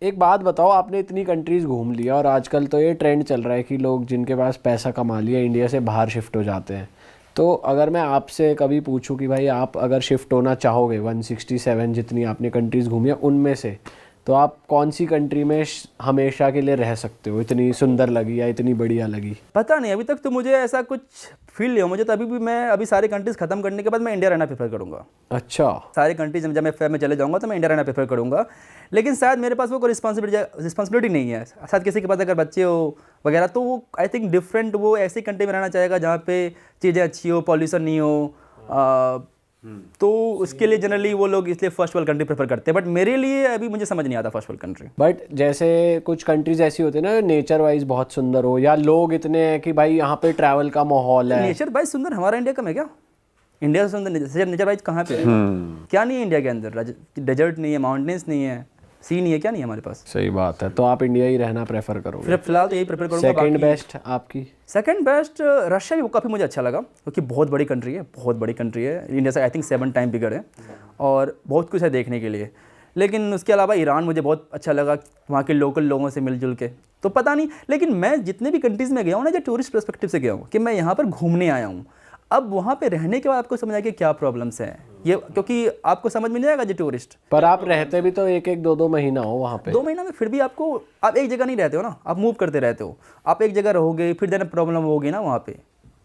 एक बात बताओ, आपने इतनी कंट्रीज़ घूम लिया और आजकल तो ये ट्रेंड चल रहा है कि लोग जिनके पास पैसा कमा लिया इंडिया से बाहर शिफ्ट हो जाते हैं। तो अगर मैं आपसे कभी पूछूं कि भाई आप अगर शिफ्ट होना चाहोगे 167 जितनी आपने कंट्रीज़ घूमी है उनमें से, तो आप कौन सी कंट्री में हमेशा के लिए रह सकते हो, इतनी सुंदर लगी या इतनी बढ़िया लगी? पता नहीं, अभी तक तो मुझे ऐसा कुछ फील नहीं हो मुझे, तो अभी भी मैं अभी सारी कंट्रीज़ खत्म करने के बाद मैं इंडिया रहना प्रेफर करूँगा। अच्छा, सारी कंट्रीज जब मैं चले जाऊँगा तो मैं इंडिया रहना प्रेफर करूँगा, लेकिन शायद मेरे पास वो कोई रिस्पॉन्सिबिलिटी नहीं है। शायद किसी के पास अगर बच्चे हो वगैरह तो वो आई थिंक डिफरेंट, वो ऐसी कंट्री में रहना चाहेगा जहाँ पे चीज़ें अच्छी हो, पॉल्यूशन नहीं हो, तो उसके लिए जनरली वो लोग इसलिए फर्स्ट वर्ल्ड कंट्री प्रेफर करते हैं। बट मेरे लिए अभी मुझे समझ नहीं आता फर्स्ट वर्ल्ड कंट्री। बट जैसे कुछ कंट्रीज ऐसी होती है ना नेचर वाइज बहुत सुंदर हो, या लोग इतने हैं कि भाई यहाँ पे ट्रैवल का माहौल है। नेचर वाइज सुंदर हमारा इंडिया कम है क्या? इंडिया से सुंदर नेचर वाइज कहाँ पे है? क्या नहीं है इंडिया के अंदर? डेजर्ट नहीं है, माउंटेन्स नहीं है, सी नहीं है, क्या नहीं है हमारे पास? सही बात है, तो आप इंडिया ही रहना प्रेफर करोगे? फिलहाल तो यही प्रेफर करूँगा। सेकंड बेस्ट आपकी? सेकंड बेस्ट रशिया भी काफ़ी मुझे अच्छा लगा, क्योंकि बहुत बड़ी कंट्री है, बहुत बड़ी कंट्री है, इंडिया से आई थिंक 7 टाइम बिगर है और बहुत कुछ है देखने के लिए। लेकिन उसके अलावा ईरान मुझे बहुत अच्छा लगा, वहाँ के लोकल लोगों से मिलजुल के। तो पता नहीं, लेकिन मैं जितने भी कंट्रीज़ में गया हूँ ना, जो टूरिस्ट पर्सपेक्टिव से गया हूँ कि मैं यहाँ पर घूमने आया हूँ, अब वहाँ पे रहने के बाद आपको समझ आएगा कि क्या प्रॉब्लम्स हैं ये, क्योंकि आपको समझ में नहीं आएगा जो टूरिस्ट। पर आप रहते भी तो एक 2 महीना हो वहाँ पे। 2 महीना में फिर भी आपको, आप एक जगह नहीं रहते हो ना, आप मूव करते रहते हो। आप एक जगह रहोगे फिर देना प्रॉब्लम होगी ना, वहाँ पे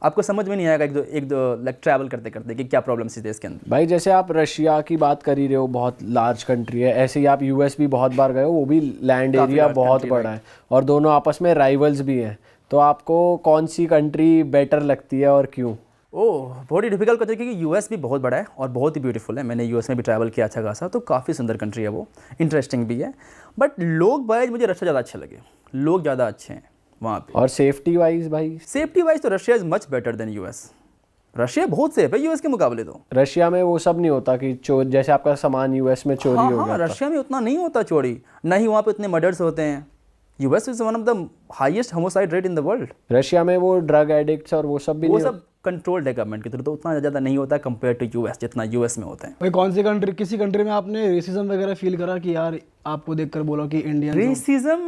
आपको समझ में नहीं आएगा एक दो लाइक ट्रैवल करते करते कि क्या प्रॉब्लम्स है इसके अंदर। भाई जैसे आप रशिया की बात कर ही रहे हो, बहुत लार्ज कंट्री है, ऐसे ही आप यूएस भी बहुत बार गए हो, वो भी लैंड एरिया बहुत बड़ा है और दोनों आपस में राइवल्स भी हैं। तो आपको कौन सी कंट्री बेटर लगती है और क्यों? ओह, बहुत ही डिफिकल्ट कंट्री, क्योंकि यूएस भी बहुत बड़ा है और बहुत ही ब्यूटीफुल है। मैंने यूएस में भी ट्रैवल किया अच्छा खासा, तो काफ़ी सुंदर कंट्री है वो, इंटरेस्टिंग भी है। बट लोग वाइज मुझे रशिया ज़्यादा अच्छे लगे, लोग ज़्यादा अच्छे हैं वहाँ पे। और सेफ्टी वाइज भाई? सेफ्टी वाइज तो Russia is much better than US. Russia बहुत सेफ है यूएस के मुकाबले। तो रशिया में वो सब नहीं होता कि चोर, जैसे आपका सामान यूएस में चोरी हो गया? रशिया में उतना नहीं होता चोरी, ना ही वहाँ पे इतने मर्डर्स होते हैं। US is one of the highest homicide rate in the world. Russia में वो ड्रग एडिक्ट्स और वो सब भी वो नहीं सब कंट्रोल्ड है गवर्नमेंट के थ्रू, तो उतना ज़्यादा नहीं होता है कंपेयर टू यूएस जितना यूएस में होता है। भाई कौन सी कंट्री, किसी कंट्री में आपने रेसिज्म वगैरह फील करा कि यार आपको देखकर बोला कि इंडियन? रेसिज्म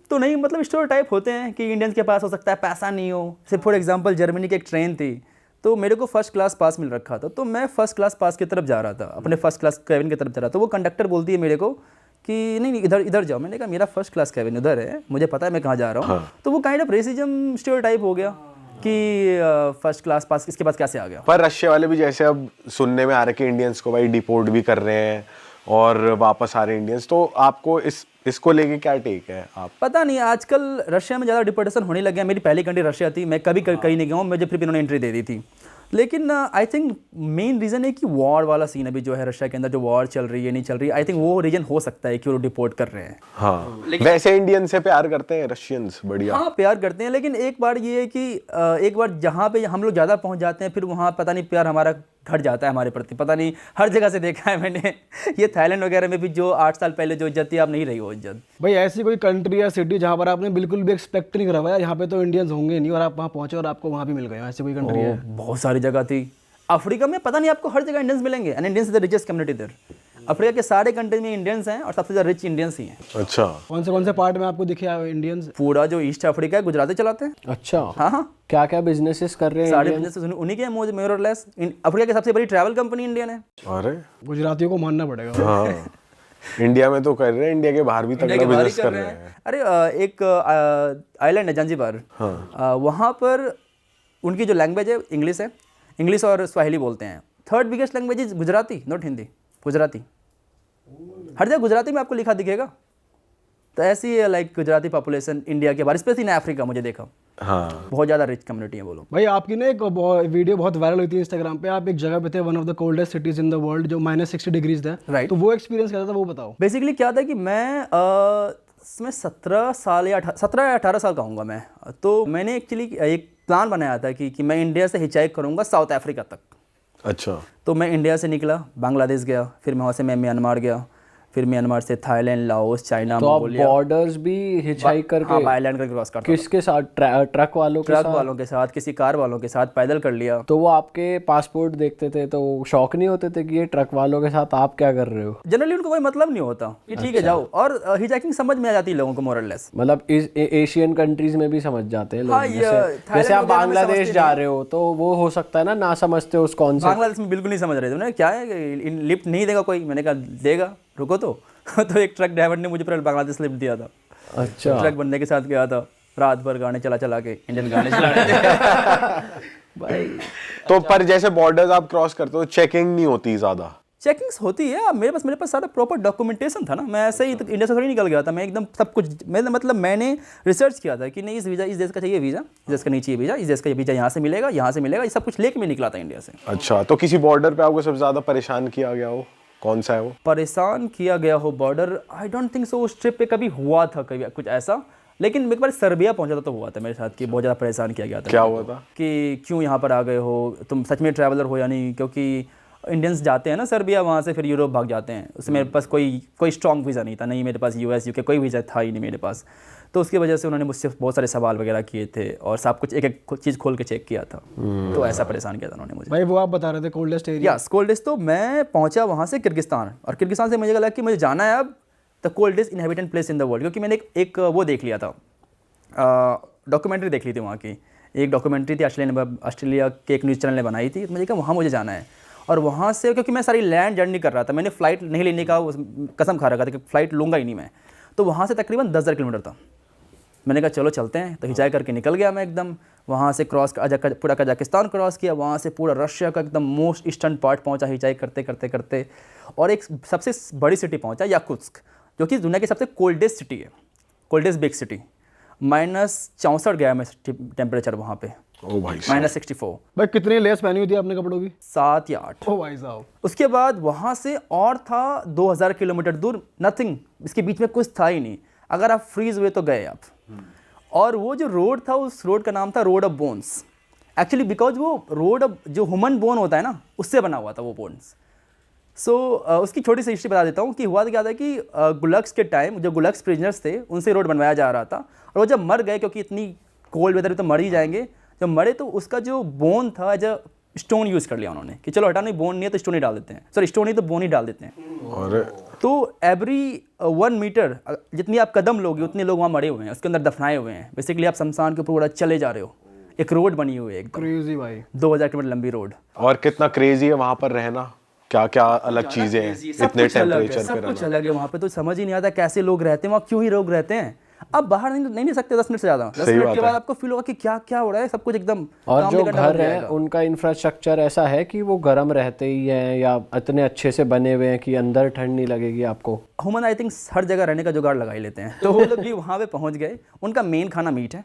तो नहीं, मतलब स्टेरियोटाइप होते हैं कि इंडियंस के पास हो सकता है पैसा नहीं हो। सिर्फ फॉर एग्जांपल जर्मनी की एक ट्रेन थी, तो मेरे को फर्स्ट क्लास पास मिल रखा था, तो मैं फर्स्ट क्लास पास की तरफ जा रहा था, अपने फर्स्ट क्लास कैबिन की तरफ जा रहा था। तो वो कंडक्टर बोलती है मेरे को कि नहीं इधर इधर जाओ। मैंने कहा मेरा फर्स्ट क्लास कैबिन उधर है, मुझे पता है मैं कहाँ जा रहा हूँ। हाँ। तो वो काइंड ऑफ रेसिज्म स्टेरियोटाइप हो गया कि फर्स्ट क्लास पास इसके पास कैसे आ गया। पर रशिया वाले भी जैसे अब सुनने में आ रहा है कि इंडियंस को भाई डिपोर्ट भी कर रहे हैं और वापस आ रहे हैं इंडियंस, तो आपको इसको लेके क्या टेक है आप? पता नहीं, आजकल रशिया में ज़्यादा डिपोर्टेशन होने लगे हैं। मेरी पहली कंट्री रशिया थी, मैं कभी कहीं नहीं गया हूँ, मुझे फिर भी इन्होंने एंट्री दे दी थी। लेकिन आई थिंक मेन रीज़न है कि वॉर वाला सीन अभी जो है रशिया के अंदर, जो वॉर चल रही है नहीं चल रही, आई थिंक वो रीजन हो सकता है कि वो डिपोर्ट कर रहे हैं। हाँ, वैसे इंडियन से प्यार करते हैं रशियंस? बढ़िया, हाँ प्यार करते हैं, लेकिन एक बार ये है कि एक बार जहाँ पे हम लोग ज़्यादा पहुँच जाते हैं, फिर वहाँ पता नहीं प्यार हमारा घट जाता है हमारे प्रति। पता नहीं, हर जगह से देखा है मैंने। ये थाईलैंड वगैरह में भी जो 8 साल पहले जो इज्जत थी, अब नहीं रही वो इज्जत। भाई ऐसी कोई कंट्री या सिटी जहाँ पर आपने बिल्कुल भी एक्सपेक्ट नहीं करा हुआ यहाँ पे तो इंडियंस होंगे नहीं, और आप वहाँ पहुँचे और आपको वहाँ भी मिल गए, ऐसी कोई कंट्री है? बहुत सारी जगह थी। अफ्रीका में पता नहीं आपको हर जगह इंडियंस मिलेंगे, and Indians is the richest community there. Africa के सारे कंट्री में इंडियंस हैं और सबसे ज़्यादा रिच इंडियंस ही हैं। अच्छा, कौन से पार्ट में आपको दिखे इंडियंस? पूरा जो ईस्ट अफ्रीका है गुजराती चलाते हैं। अच्छा, हाँ, क्या क्या बिजनेसेस कर रहे हैं? सारे बिजनेसेस उन्हीं के हैं मोर और लेस। अफ्रीका की सबसे बड़ी ट्रैवल कंपनी इंडियन है। अरे गुजरातियों को मानना पड़ेगा। हाँ, इंडिया में तो कर रहे हैं, इंडिया के बाहर भी तगड़ा बिजनेस कर रहे हैं। अरे एक आइलैंड है जंजीबार, वहाँ पर उनकी जो लैंग्वेज है इंग्लिश है, इंग्लिश और स्वाहिली बोलते हैं। Third biggest language is Gujarati, not Hindi, Gujarati. हर जगह गुजराती में आपको लिखा दिखेगा। तो ऐसी है लाइक गुजराती पॉपुलेशन इंडिया के बाहर, स्पेशली इन अफ्रीका मुझे देखा। हाँ, बहुत ज़्यादा रिच कम्युनिटी है वो लोग। भाई आपकी ना एक वीडियो बहुत वायरल हुई थी इंस्टाग्राम पे, आप एक जगह पे थे, one of the coldest cities in the world, जो -60 डिग्रीज था। राइट। तो वो एक्सपीरियंस कैसा था वो बताओ। बेसिकली क्या था कि मैं 17 साल या 18 साल का हूँगा मैं। तो मैंने एक्चुअली एक प्लान बनाया था कि मैं इंडिया से हिचाइक करूँगा साउथ अफ्रीका तक। अच्छा। तो मैं इंडिया से निकला, बांग्लादेश गया, फिर वहाँ से मैं म्यांमार गया, फिर म्यांमार से थाईलैंड, लाओस, चाइना, तो आप मंगोलिया। बॉर्डर्स भी हिचहाइक करके हाँ, बाय लैंड करके क्रॉस करता किसके साथ ट्रक वालों के ट्रक साथ? वालों के साथ, किसी कार वालों के साथ पैदल कर लिया। तो वो आपके पासपोर्ट देखते थे तो शौक नहीं होते थे कि ये ट्रक वालों के साथ आप क्या कर रहे हो? जनरली उनको कोई मतलब नहीं होता कि ठीक है जाओ, और हिजाइकिंग समझ में आ जाती है लोगों को मोरलेस। मतलब इस एशियन कंट्रीज में भी समझ जाते हैं लोग। हाँ, ये जैसे थाईलैंड आप वगैरह में बांग्लादेश समझते जा रहे हो तो वो हो सकता है ना समझते हो उस कॉन्सेप्ट। बांग्लादेश में बिल्कुल नहीं समझ रहे थे, उन्हें क्या है लिफ्ट नहीं देगा कोई, मैंने कहा देगा रुको तो तो एक ट्रक ड्राइवर ने मुझे पूरा बांग्लादेश लिफ्ट दिया था। अच्छा। ट्रक बंदे के साथ गया था, रात भर गाने चला चला के, इंडियन गाने चला रहे थे। भाई तो पर जैसे बॉर्डर्स आप क्रॉस करते हो चेकिंग नहीं होती ज्यादा? चेकिंग्स होती है। अब मेरे पास सारा प्रॉपर डॉक्यूमेंटेशन था ना, मैं ऐसे ही तो इंडिया से थोड़ी निकल गया था, मैं एकदम सब कुछ मैंने रिसर्च किया था कि नहीं इस देश का चाहिए वीज़ा, इस देश का नहीं चाहिए वीज़ा, इस देश का वीज़ा यहाँ से मिलेगा, ये सब कुछ लेके मैं निकला था इंडिया से। अच्छा, तो किसी बॉर्डर पे आपको सबसे ज्यादा परेशान किया गया हो कौन सा है वो? परेशान किया गया हो border, I don't think so उस ट्रिप पे कभी हुआ था कभी कुछ ऐसा, लेकिन एक बार सर्बिया पहुंचा था तो हुआ था मेरे साथ कि बहुत ज़्यादा परेशान किया गया था। क्या हुआ था? कि क्यों यहाँ पर आ गए हो, तुम सच में ट्रैवलर हो या नहीं, क्योंकि इंडियंस जाते हैं ना सर्बिया, वहाँ से फिर यूरोप भाग जाते हैं। उसमें मेरे पास कोई स्ट्रॉन्ग वीज़ा नहीं था, नहीं मेरे पास US UK कोई वीज़ा था ही नहीं मेरे पास, तो उसकी वजह से उन्होंने मुझसे बहुत सारे सवाल वगैरह किए थे और सब कुछ एक एक चीज़ खोल के चेक किया था। तो ऐसा परेशान किया था उन्होंने मुझे। भाई वो आप बता रहे थे कोल्डेस्ट एरिया। Yes, coldest. तो मैं पहुंचा वहाँ से किर्गिस्तान, और किर्गिस्तान से मुझे लगा कि मुझे जाना है अब the coldest inhabitant place in the world, क्योंकि मैंने एक वो देख लिया था, डॉक्यूमेंट्री देख ली थी वहाँ की। एक डॉक्यूमेंट्री थी ऑस्ट्रेलिया के एक न्यूज़ चैनल ने बनाई थी, तो मुझे कहा वहाँ मुझे जाना है। और वहाँ से क्योंकि मैं सारी लैंड जर्नी कर रहा था, मैंने फ़्लाइट नहीं लेने का कसम खा रखा था कि फ़्लाइट लूँगा ही नहीं मैं। तो वहाँ से तकरीबन 10,000 किलोमीटर था। मैंने कहा चलो चलते हैं, तो हिचाई करके निकल गया मैं एकदम। वहाँ से पूरा कजाकिस्तान क्रॉस किया, वहाँ से पूरा रशिया का एकदम मोस्ट ईस्टर्न पार्ट पहुँचा हिचाई करते करते करते, और एक सबसे बड़ी सिटी पहुँचा याकुत्स्क, जो कि दुनिया की सबसे कोल्डेस्ट सिटी है, कोल्डेस्ट बिग सिटी। -64 गया मैं टेम्परेचर वहाँ पे, ओ भाई साहब। -64। भाई कितनी लेस पहनी हुई थी आपने कपड़ों की? 7 या 8। ओ भाई साहब। उसके बाद वहाँ से और था 2000 किलोमीटर दूर, नथिंग, इसके बीच में कुछ था ही नहीं। अगर आप फ्रीज हुए तो गए आप। और वो जो रोड था, उस रोड का नाम था road of bones, actually because वो रोड जो ह्यूमन बोन होता है ना, उससे बना हुआ था वो बोन्स। सो उसकी छोटी सी हिस्ट्री बता देता हूँ कि हुआ क्या था कि गुलक्स के टाइम जो गुलक्स प्रिजनर्स थे उनसे रोड बनवाया जा रहा था, और वो जब मर गए, क्योंकि इतनी कोल्ड वेदर में तो मर ही जाएंगे, जब मरे तो उसका जो बोन था एज अ स्टोन यूज़ कर लिया उन्होंने कि चलो हटा नहीं, बोन नहीं है तो स्टोन ही डाल देते हैं, सॉरी स्टोन ही तो बोन ही डाल देते हैं। और तो एवरी 1 मीटर जितनी आप कदम लोगे उतने लोग वहाँ मरे हुए हैं, उसके अंदर दफनाए हुए हैं। बेसिकली आप शमशान के ऊपर पूरा चले जा रहे हो, एक रोड बनी हुई है एकदम क्रेजी भाई। 2000 किलोमीटर लंबी रोड। और कितना क्रेजी है वहां पर रहना, क्या क्या अलग चीजें हैं इतने टेम्परेचर सब पे कुछ रहना। अलग है वहाँ पे, तो समझ ही नहीं आता कैसे लोग रहते हैं वहाँ, क्यों ही लोग रहते हैं। अब बाहर नहीं सकते 10 मिनट से ज़्यादा, 10 सही मिनट बात के है। बाद आपको फील होगा कि क्या क्या हो रहा है, सब कुछ एकदम और काम जो भी करना घर बंद है जाएगा। उनका इंफ्रास्ट्रक्चर ऐसा है कि वो गर्म रहते ही हैं या इतने अच्छे से बने हुए हैं कि अंदर ठंड नहीं लगेगी आपको? ह्यूमन आई थिंक हर जगह रहने का जुगाड़ लगा ही लेते हैं। तो वो लोग भी वहाँ पे पहुँच गए। उनका मेन खाना मीट है,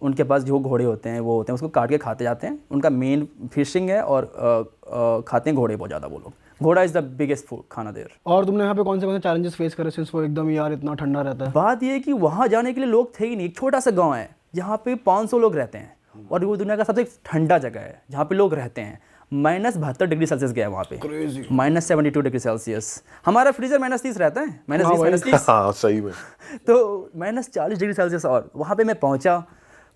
उनके पास जो घोड़े होते हैं वो होते हैं, उसको काट के खाते जाते हैं। उनका मेन फिशिंग है, और खाते हैं घोड़े बहुत ज़्यादा वो लोग। घोड़ा इज़ द बिगेस्ट फूड खाना देर। और तुमने यहाँ पे कौन से चैलेंजेस फेस करे सिंस वो एकदम यार इतना ठंडा रहता है? बात ये है कि वहाँ जाने के लिए लोग थे ही नहीं। एक छोटा सा गांव है जहाँ पे 500 लोग रहते हैं, और वो दुनिया का सबसे ठंडा जगह है जहाँ पे लोग रहते हैं। -72 डिग्री सेल्सियस गया है वहाँ पे, -72 डिग्री सेल्सियस। हमारा फ्रीजर -30 रहता है, -20 -30। हाँ सही में। तो -40 डिग्री सेल्सियस। और वहाँ पे मैं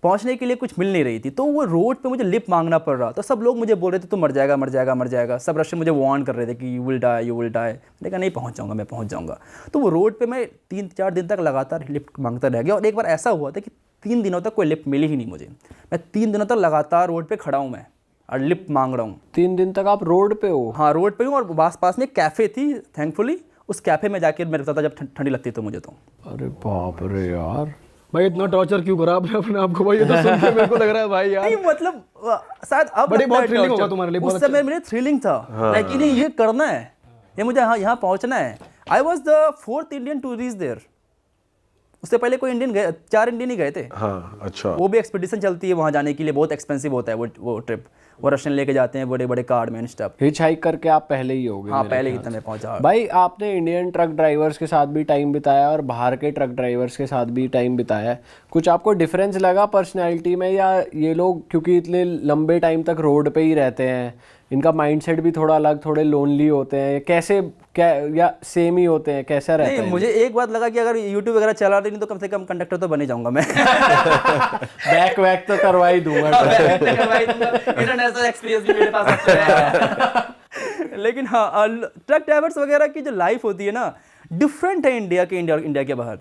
पहुँचने के लिए कुछ मिल नहीं रही थी, तो वो रोड पे मुझे लिफ्ट मांगना पड़ रहा था। सब लोग मुझे बोल रहे थे तू मर जाएगा मर जाएगा मर जाएगा, सब रशियन मुझे वार्न कर रहे थे कि you will die you will die. मैंने कहा नहीं पहुँच जाऊँगा, मैं पहुँच जाऊँगा। तो वो रोड पे मैं 3-4 दिन तक लगातार लिफ्ट मांगता रह गया। और एक बार ऐसा हुआ था कि 3 दिनों तक कोई लिफ्ट मिली ही नहीं मुझे। मैं 3 दिनों तक लगातार रोड पर खड़ा हूँ मैं, और लिफ्ट मांग रहा हूँ। 3 दिन तक आप रोड पे हो? हाँ, रोड पे हूँ। और पास में एक कैफ़े थी, थैंकफुली उस कैफ़े में जाके मैं रुकता था जब ठंडी लगती तो मुझे। तो अरे बाप रे यार, भाई इतना टॉर्चर क्यों करा आपने अपने आप को? भाई ये तो सुन के मेरे को लग रहा है भाई यार। नहीं मतलब शायद अब बड़ी लगता बहुत है थ्रिलिंग torture। होगा तुम्हारे लिए, उस बहुत समय मेरे थ्रिलिंग था, लाइक नहीं ये करना है, ये मुझे यहाँ पहुँचना है। I was the 4th Indian to reach there. उससे पहले कोई इंडियन गए, 4 इंडियन ही गए थे। हाँ अच्छा। वो भी एक्सपीडिशन चलती है वहाँ जाने के लिए, बहुत एक्सपेंसिव होता है वो ट्रिप। वो रशियन लेके जाते हैं बड़े बड़े कार में स्टफ। हिच हाइक करके आप पहले ही हो गए हाँ मेरे पहले ही ख्याल मैं पहुंचा। से। भाई आपने इंडियन ट्रक ड्राइवर्स के साथ भी टाइम बिताया और बाहर के ट्रक ड्राइवर्स के साथ भी टाइम बिताया है, कुछ आपको डिफरेंस लगा पर्सनैलिटी में, या ये लोग क्योंकि इतने लंबे टाइम तक रोड पे ही रहते हैं इनका माइंडसेट भी थोड़ा अलग, थोड़े लोनली होते हैं, कैसे क्या या सेम ही होते हैं, कैसा रहता नहीं है? मुझे एक बात लगा कि अगर यूट्यूब वगैरह चला रही नहीं तो कम से कम कंडक्टर तो बने जाऊंगा मैं। बैक वैक तो करवा ही दूंगा। इंटरनेशनल एक्सपीरियंस भी मेरे पास है। लेकिन हाँ ट्रक ड्राइवर्स वगैरह की जो लाइफ होती है ना डिफरेंट है इंडिया के बाहर।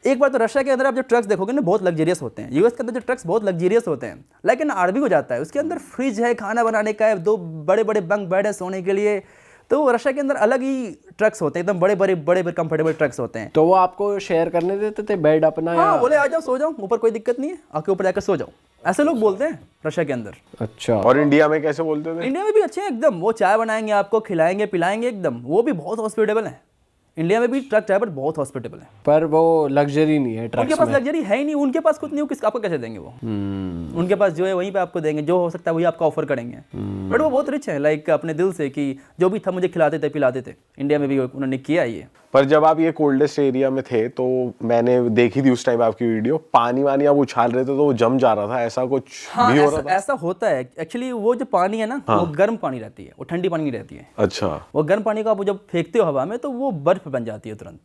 एक बार तो रशिया के अंदर आप जो ट्रक्स देखोगे ना बहुत लग्जरियस होते हैं। यूएस के अंदर जो ट्रक्स बहुत लग्जरियस होते हैं, लेकिन आरबी हो जाता है उसके अंदर फ्रिज है, खाना बनाने का है, 2 बड़े बड़े बंक बेड है सोने के लिए। तो रशिया के अंदर अलग ही ट्रक्स होते हैं, एकदम बड़े बड़े कंफर्टेबल ट्रक्स होते हैं। तो वो आपको शेयर करने देते थे बेड अपना? हाँ बोले आ जाओ सो जाओ, ऊपर कोई दिक्कत नहीं है, आके ऊपर जाकर सो जाओ, ऐसे लोग बोलते हैं रशिया के अंदर। अच्छा। और इंडिया में कैसे बोलते थे? इंडिया में भी अच्छे हैं एकदम, वो चाय बनाएंगे आपको, खिलाएंगे पिलाएंगे एकदम, वो भी बहुत हॉस्पिटेबल हैं। इंडिया में भी ट्रक ड्राइवर बहुत हॉस्पिटेबल है। पर वो लग्जरी नहीं है उनके ट्रक्स पास में। लग्जरी है ही नहीं, उनके पास कुछ नहीं, किस आपको कैसे देंगे वो? उनके पास जो है वहीं पे आपको देंगे, जो हो सकता है वही आपको ऑफर करेंगे। बट वो बहुत रिच है, लाइक अपने दिल से कि जो भी था मुझे खिलाते थे पिलाते थे। इंडिया में भी उन्होंने किया ये। पर जब आप ये कोल्डेस्ट एरिया में थे तो मैंने देखी थी उस टाइम आपकी वीडियो, पानी वानी आप उछाल रहे थे तो वो जम जा रहा था, ऐसा कुछ हाँ भी हो रहा था? ऐसा होता है एक्चुअली। वो जो पानी है ना वो गर्म पानी रहती है, वो ठंडी पानी नहीं रहती है। अच्छा। वो गर्म पानी को आप जब फेंकते हो हवा में तो वो बर्फ बन जाती है तुरंत,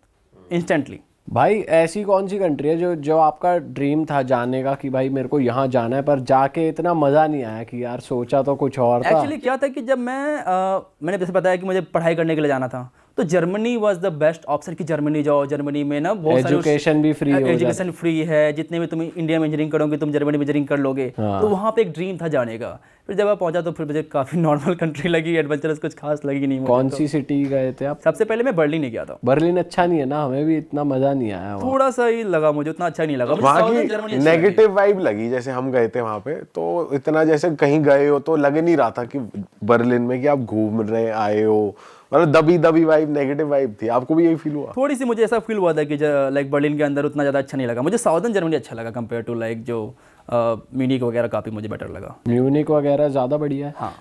इंस्टेंटली। भाई ऐसी कौन सी कंट्री है जो आपका ड्रीम था जाने का कि भाई मेरे को यहाँ जाना है, पर जाके इतना मज़ा नहीं आया कि यार सोचा तो कुछ और था? एक्चुअली क्या था कि जब मैंने जैसे बताया कि मुझे पढ़ाई करने के लिए जाना था, तो Germany was the best option कि जर्मनी जाओ। जर्मनी में ना बहुत सारे एजुकेशन भी फ्री हो जाती है। एजुकेशन फ्री है, जितने भी तुम इंडिया में इंजीनियरिंग करोगे तुम जर्मनी में इंजीनियरिंग कर लोगे। तो वहाँ पे एक ड्रीम था जाने का। फिर जब आप पहुंचा तो फिर मुझे काफ़ी नॉर्मल कंट्री लगी, एडवेंचरस कुछ खास लगी नहीं मुझे। कौन सी सिटी गए थे आप? सबसे पहले मैं बर्लिन ही गया था। बर्लिन अच्छा नहीं है ना? हमें भी इतना मज़ा नहीं आया वहाँ। थोड़ा सा ही लगा मुझे, उतना अच्छा नहीं लगा। मुझे वहाँ साउथर्न जर्मनी की अच्छी लगी। नेगेटिव वाइब लगी, जैसे हम गए थे वहाँ पे तो इतना जैसे कहीं गए हो तो लग नहीं रहा था कि बर्लिन में कि आप घूम रहे आए हो, मतलब दबी दबी वाइब, नेगेटिव वाइब थी। आपको भी यही फील हुआ? थोड़ी सी मुझे ऐसा फील हुआ था कि लाइक बर्लिन के अंदर उतना ज़्यादा अच्छा नहीं लगा मुझे। साउथर्न जर्मनी अच्छा लगा कंपेयर टू लाइक जो म्यूनिक वगैरह, काफ़ी मुझे बेटर लगा। म्यूनिक वगैरह ज़्यादा बढ़िया है। हाँ।